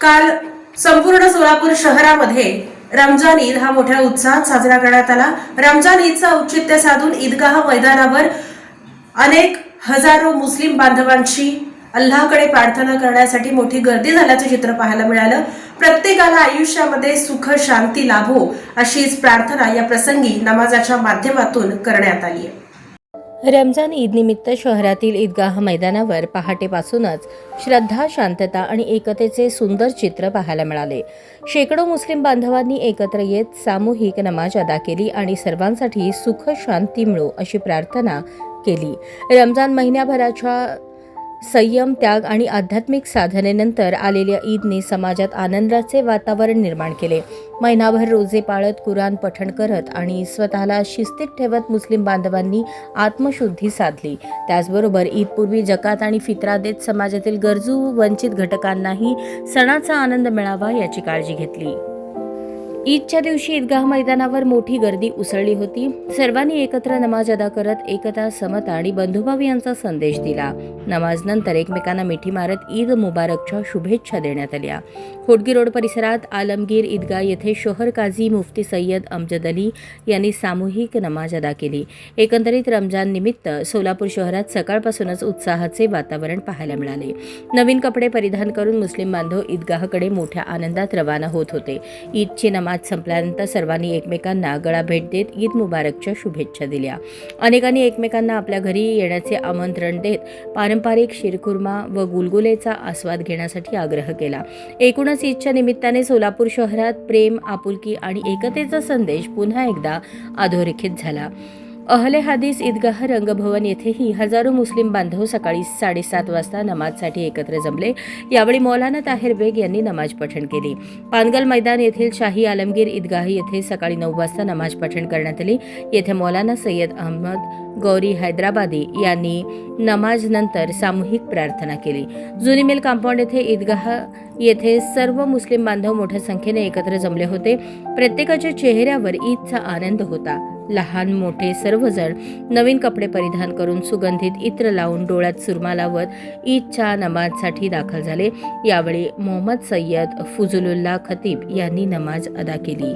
काल संपूर्ण सोलापूर शहरामध्ये रमजान ईद हा मोठ्या उत्साहात साजरा करण्यात आला। रमजान ईदचा औचित्य साधून ईदगाह मैदानावर अनेक हजारो मुस्लिम बांधवांची अल्लाहकडे प्रार्थना करण्यासाठी मोठी गर्दी झाल्याचे चित्र पाहायला मिळालं। प्रत्येकाला आयुष्यामध्ये सुख शांती लाभो अशीच प्रार्थना या प्रसंगी नमाजाच्या माध्यमातून करण्यात आली आहे। रमजान ईदनिमित्त शहरातील ईदगाह मैदानावर पहाटेपासूनच श्रद्धा, शांतता आणि एकतेचे सुंदर चित्र पाहायला मिळाले। शेकडो मुस्लिम बांधवांनी एकत्र येत सामूहिक नमाज अदा केली आणि सर्वांसाठी सुख शांती मिळो अशी प्रार्थना केली। रमजान महिन्याभराच्या संयम, त्याग आणि आध्यात्मिक साधनेनंतर आलेल्या ईदने समाजात आनंदाचे वातावरण निर्माण केले। महिनाभर रोजे पाळत, कुराण पठण करत आणि स्वतःला शिस्तीत ठेवत मुस्लिम बांधवांनी आत्मशुद्धी साधली। त्याचबरोबर ईदपूर्वी जकात आणि फित्रा देत समाजातील गरजू वंचित घटकांनाही सणाचा आनंद मिळावा याची काळजी घेतली। ईदच्या दिवशी ईदगाह मैदानावर मोठी गर्दी उसळली होती। सर्वांनी एकत्र नमाज अदा करत एकता, समता आणि बंधुभाव यांचा संदेश दिला। नमाजनंतर एकमेकांना मिठी मारत ईद मुबारकच्या शुभेच्छा देण्यात आल्या। होडगी रोड परिसरात आलमगीर ईदगाह येथे शोहर काझी मुफ्ती सय्यद अमजद अली यांनी सामूहिक नमाज अदा केली। एकंदरीत रमजान निमित्त सोलापूर शहरात सकाळपासूनच उत्साहाचे वातावरण पाहायला मिळाले। नवीन कपडे परिधान करून मुस्लिम बांधव ईदगाहकडे मोठ्या आनंदात रवाना होत होते। ईदची नमाज संपल्यानंतर सर्वांनी एकमेकांना गळा भेट देत ईद मुबारकच्या शुभेच्छा दिल्या। अनेकांनी एकमेकांना आपल्या घरी येण्याचे आमंत्रण देत पारंपरिक शिरखुर्मा व गुलगुलेचा आस्वाद घेण्यासाठी आग्रह केला। एकूणच ईदच्या निमित्ताने सोलापूर शहरात प्रेम, आपुलकी आणि एकतेचा संदेश पुन्हा एकदा अधोरेखित झाला। अहले हदीस ईदगाह रंगभवन येथेही हजारो मुस्लिम बांधव सकाळी 7:30 वाजता नमाजसाठी एकत्र जमले। यावेळी मौलाना ताहिर बेग यांनी नमाज पठण केली। पानगल मैदान येथील शाही आलमगीर ईदगाह येथे सकाळी 9 वाजता नमाज पठण करण्यात आली। येथे मौलाना सय्यद अहमद गौरी हैदराबादी यांनी नमाजनंतर सामूहिक प्रार्थना केली। जुनी मिल कंपाऊंड येथे ईदगाह येथे सर्व मुस्लिम बांधव मोठ्या संख्येने एकत्र जमले होते। प्रत्येकाच्या चेहऱ्यावर ईदचा आनंद होता। लहान मोठे सर्वजण नवीन कपडे परिधान करून सुगंधित इत्र लावून डोळ्यात सुरमा लावत ईदच्या नमाजसाठी दाखल झाले। यावेळी मोहम्मद सय्यद फुजुलुल्लाह खतीब यांनी नमाज अदा केली।